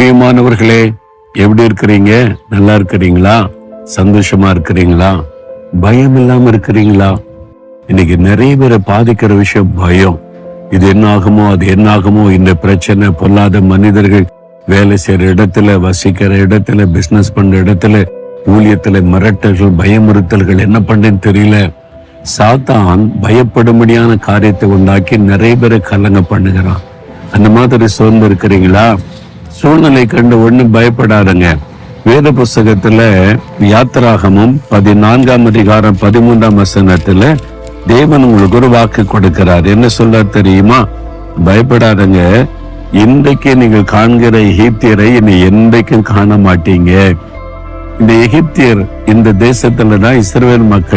பிரியமானவர்களே, எப்படி இருக்கிறீங்க? நல்லா இருக்கிறீங்களா? சந்தோஷமா இருக்கிறீங்களா? பயம் இல்லாம இருக்கிறீங்களா? இன்னைக்கு நிறைய பேரை பாதிக்கிற விஷயம் பயம். இது என்ன ஆகுமோ, அது என்ன ஆகுமோ, இந்த பிரச்சனை, பொல்லாத மனிதர்கள், வேலை செய்யற இடத்துல, வசிக்கிற இடத்துல, பிசினஸ் பண்ற இடத்துல, ஊழியத்துல மிரட்டல்கள், பயமுறுத்தல்கள், என்ன பண்றேன்னு தெரியல. சாத்தான் பயப்படும்படியான காரியத்தை உண்டாக்கி நிறைய பேரை கலங்க பண்ணுகிறான். அந்த மாதிரி சோர்ந்து இருக்கிறீங்களா? சூழ்நிலை கண்டு ஒண்ணு பயப்படாதுங்க. வேத புஸ்தகத்துல யாத்திராகமும் 14ஆம் அதிகாரம் 13ஆம் வசனத்துல தேவன் உங்களுக்கு ஒரு வாக்கு கொடுக்கிறார். என்ன சொல்ல தெரியுமா? பயப்படாதங்க, இன்றைக்கு நீங்கள் காண்கிற எகிப்தியரை இனி என்றைக்கும் காண மாட்டீங்க. இந்த எகிப்தியர் இந்த தேசத்துலதான் இஸ்ரவேல் மக்கள்